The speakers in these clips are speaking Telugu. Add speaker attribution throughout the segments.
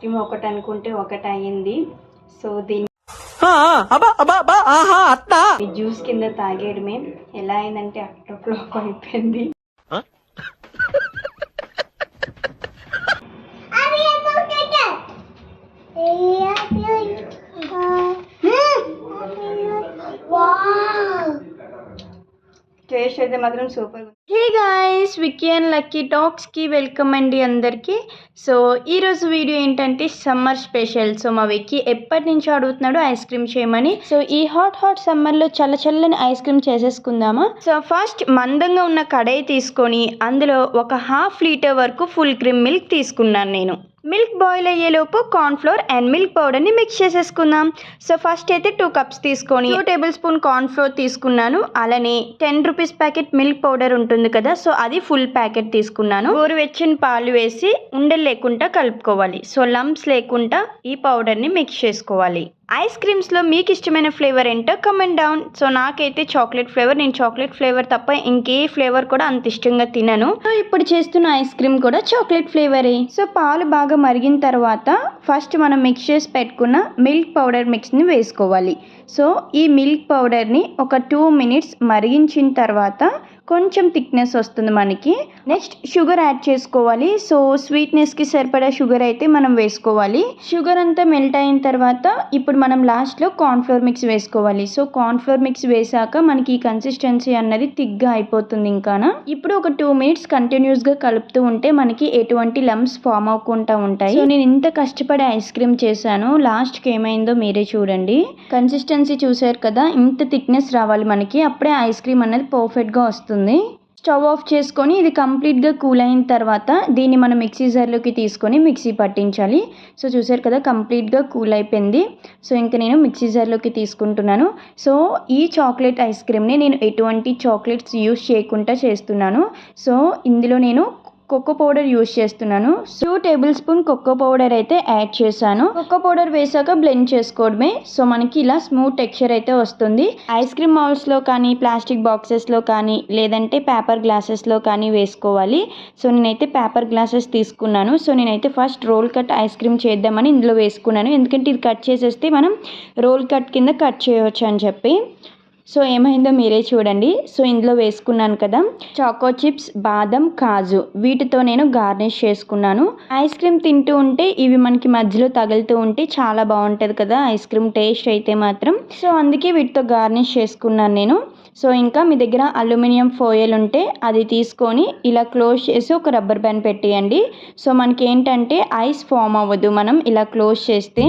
Speaker 1: క్రీమ్ ఒకటి అనుకుంటే ఒకటి అయ్యింది. సో దీన్ని జ్యూస్ కింద తాగేయడమే. ఎలా అయిందంటే అట్లా ఫ్లాప్ అయిపోయింది. టేస్ట్ అయితే మాత్రం super. Hey guys, Vicky and Lucky టాక్స్కి వెల్కమ్ అండి అందరికీ. సో ఈరోజు వీడియో ఏంటంటే సమ్మర్ స్పెషల్. సో మా విక్కీ ఎప్పటి నుంచో అడుగుతున్నాడు ఐస్ క్రీమ్ చేయమని. సో ఈ హాట్ సమ్మర్లో చల్లని ఐస్ క్రీమ్ చేసేసుకుందామా. సో ఫస్ట్ మందంగా ఉన్న కడాయి తీసుకొని అందులో ఒక 1/2 లీటర్ వరకు ఫుల్ క్రీమ్ మిల్క్ తీసుకున్నాను నేను. మిల్క్ బాయిల్ అయ్యేలోపు కార్న్ఫ్లోర్ అండ్ మిల్క్ పౌడర్ని మిక్స్ చేసేసుకుందాం. సో ఫస్ట్ అయితే 2 కప్స్ తీసుకొని 2 టేబుల్ స్పూన్ కార్న్ఫ్లోర్ తీసుకున్నాను. అలానే 10 రూపీస్ ప్యాకెట్ మిల్క్ పౌడర్ ఉంటుంది కదా, సో అది ఫుల్ ప్యాకెట్ తీసుకున్నాను. గోరువెచ్చని పాలు వేసి ఉండలు లేకుండా కలుపుకోవాలి. సో లంప్స్ లేకుండా ఈ పౌడర్ని మిక్స్ చేసుకోవాలి. ఐస్ క్రీమ్స్లో మీకు ఇష్టమైన ఫ్లేవర్ ఏంటో కమెంట్ డౌన్. సో నాకైతే చాక్లెట్ ఫ్లేవర్, నేను చాక్లెట్ ఫ్లేవర్ తప్ప ఇంకే ఫ్లేవర్ కూడా అంత ఇష్టంగా తినను. సో ఇప్పుడు చేస్తున్న ఐస్ క్రీమ్ కూడా చాక్లెట్ ఫ్లేవరే. సో పాలు బాగా మరిగిన తర్వాత ఫస్ట్ మనం మిక్స్ చేసి పెట్టుకున్న మిల్క్ పౌడర్ మిక్స్ని వేసుకోవాలి. సో ఈ మిల్క్ పౌడర్ని ఒక 2 మినిట్స్ మరిగించిన తర్వాత కొంచెం థిక్నెస్ వస్తుంది మనకి. నెక్స్ట్ షుగర్ యాడ్ చేసుకోవాలి. సో స్వీట్నెస్కి సరిపడా షుగర్ అయితే మనం వేసుకోవాలి. షుగర్ అంతా మెల్ట్ అయిన తర్వాత ఇప్పుడు మనం లాస్ట్లో కార్న్ఫ్లోర్ మిక్స్ వేసుకోవాలి. సో కార్న్ఫ్లోర్ మిక్స్ వేసాక మనకి ఈ కన్సిస్టెన్సీ అన్నది థిక్గా అయిపోతుంది. ఇంకానా ఇప్పుడు ఒక 2 మినిట్స్ కంటిన్యూస్గా కలుపుతూ ఉంటే మనకి ఎటువంటి లంప్స్ ఫామ్ అవ్వకుండా ఉంటాయి. సో నేను ఇంత కష్టపడి ఐస్ క్రీమ్ చేశాను, లాస్ట్కి ఏమైందో మీరే చూడండి. కన్సిస్టెన్సీ చూసారు కదా, ఇంత థిక్నెస్ రావాలి మనకి, అప్పుడే ఐస్ క్రీమ్ అనేది పర్ఫెక్ట్గా వస్తుంది. స్టవ్ ఆఫ్ చేసుకొని ఇది కంప్లీట్గా కూల్ అయిన తర్వాత దీన్ని మనం మిక్సీ జార్లోకి తీసుకొని మిక్సీ పట్టించాలి. సో చూసారు కదా, కంప్లీట్గా కూల్ అయిపోయింది. సో ఇంకా నేను మిక్సీ జార్లోకి తీసుకుంటున్నాను. సో ఈ చాక్లెట్ ఐస్ క్రీమ్ని నేను ఎటువంటి చాక్లెట్స్ యూస్ చేయకుండా చేస్తున్నాను. సో ఇందులో నేను కోకో పౌడర్ యూస్ చేస్తున్నాను. 2 టేబుల్ స్పూన్ కోకో పౌడర్ అయితే యాడ్ చేశాను. కోకో పౌడర్ వేసాక బ్లెండ్ చేసుకోవడమే. సో మనకి ఇలా స్మూత్ టెక్స్చర్ అయితే వస్తుంది. ఐస్ క్రీమ్ మౌల్స్లో కానీ, ప్లాస్టిక్ బాక్సెస్లో కానీ, లేదంటే పేపర్ గ్లాసెస్లో కానీ వేసుకోవాలి. సో నేనైతే పేపర్ గ్లాసెస్ తీసుకున్నాను. సో నేనైతే first roll cut ice cream చేద్దామని ఇందులో వేసుకున్నాను, ఎందుకంటే ఇది కట్ చేసేస్తే మనం రోల్ కట్ కింద కట్ చేయవచ్చు అని చెప్పి. సో ఏమైందో మీరే చూడండి. సో ఇందులో వేసుకున్నాను కదా చాకో చిప్స్, బాదం, కాజు, వీటితో నేను గార్నిష్ చేసుకున్నాను. ఐస్ క్రీమ్ తింటూ ఉంటే ఇవి మనకి మధ్యలో తగులుతూ ఉంటే చాలా బాగుంటుంది కదా ఐస్ క్రీమ్ టేస్ట్ అయితే మాత్రం. సో అందుకే వీటితో గార్నిష్ చేసుకున్నాను నేను. సో ఇంకా మీ దగ్గర అల్యూమినియం ఫాయిల్ ఉంటే అది తీసుకొని ఇలా క్లోజ్ చేసి ఒక రబ్బర్ బ్యాండ్ పెట్టేయండి. సో మనకి ఏంటంటే ఐస్ ఫామ్ అవ్వదు మనం ఇలా క్లోజ్ చేస్తే.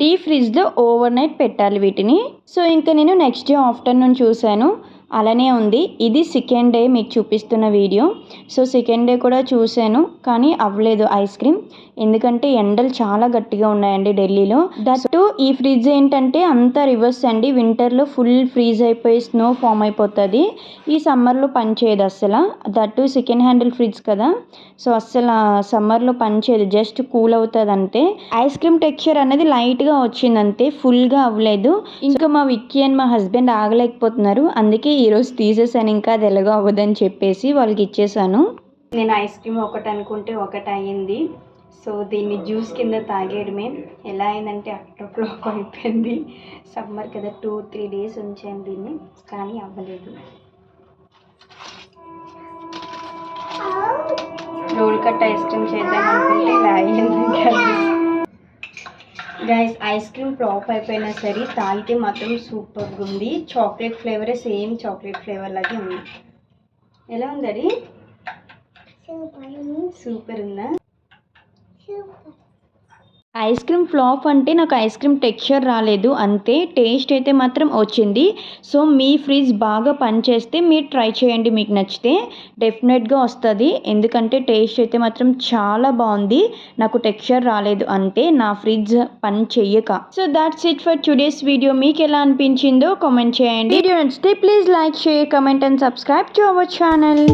Speaker 1: డీప్ ఫ్రిడ్జ్లో ఓవర్ నైట్ పెట్టాలి వీటిని. సో ఇంకా నేను నెక్స్ట్ డే ఆఫ్టర్నూన్ చూశాను, అలానే ఉంది. ఇది సెకండ్ డే మీకు చూపిస్తున్న వీడియో. సో సెకండ్ డే కూడా చూశాను కానీ అవ్వలేదు ఐస్ క్రీమ్, ఎందుకంటే ఎండలు చాలా గట్టిగా ఉన్నాయండి ఢిల్లీలో. దట్టు ఈ ఫ్రిడ్జ్ ఏంటంటే అంతా రివర్స్ అండి, వింటర్లో ఫుల్ ఫ్రీజ్ అయిపోయి స్నో ఫామ్ అయిపోతుంది, ఈ సమ్మర్లో పనిచేయదు అస్సలు. దట్టు సెకండ్ హ్యాండిల్ ఫ్రిడ్జ్ కదా, సో అస్సలు సమ్మర్లో పనిచేయదు, జస్ట్ కూల్ అవుతుంది అంతే. ఐస్ క్రీమ్ టెక్స్చర్ అనేది లైట్గా వచ్చింది అంతే, ఫుల్గా అవ్వలేదు. ఇంకా మా విక్కీ అండ్ మా హస్బెండ్ ఆగలేకపోతున్నారు, అందుకే ఈరోజు తీసేసాను, ఇంకా అది ఎలాగో అవ్వదని చెప్పేసి వాళ్ళకి ఇచ్చేసాను. నేను ఐస్ క్రీమ్ ఒకటి అనుకుంటే ఒకటి అయ్యింది. సో దీన్ని జ్యూస్ కింద తాగేయడమే. ఎలా అయిందంటే అట్లా ఫ్లాప్ అయిపోయింది. సమ్మర్ కదా 2-3 డేస్ ఉంచాను దీన్ని, కానీ అవ్వలేదు. రోల్ కట్ ఐస్ క్రీమ్ చేద్దాం అనుకుంటే ఇలా అయ్యింది. గైస్ ఐస్ క్రీమ్ ఫ్లాప్ అయిపోయినా సరే తాగితే మాత్రం సూపర్గా ఉంది. చాక్లెట్ ఫ్లేవరే, సేమ్ చాక్లెట్ ఫ్లేవర్ లాగే ఉంది. ఎలా ఉంది అది? సూపర్ ఉందా? ఐస్ క్రీమ్ ఫ్లాప్ అంటే నాకు ఐస్ క్రీమ్ టెక్స్చర్ రాలేదు అంతే, టేస్ట్ అయితే మాత్రం వచ్చింది. సో మీ ఫ్రిడ్జ్ బాగా పనిచేస్తే మీరు ట్రై చేయండి, మీకు నచ్చితే డెఫినెట్గా వస్తుంది, ఎందుకంటే టేస్ట్ అయితే మాత్రం చాలా బాగుంది. నాకు టెక్స్చర్ రాలేదు అంతే, నా ఫ్రిడ్జ్ పని చెయ్యక. So that's it for today's video. మీకు ఎలా అనిపించిందో కామెంట్ చేయండి. వీడియో నచ్చితే please like, share, comment and subscribe to our channel.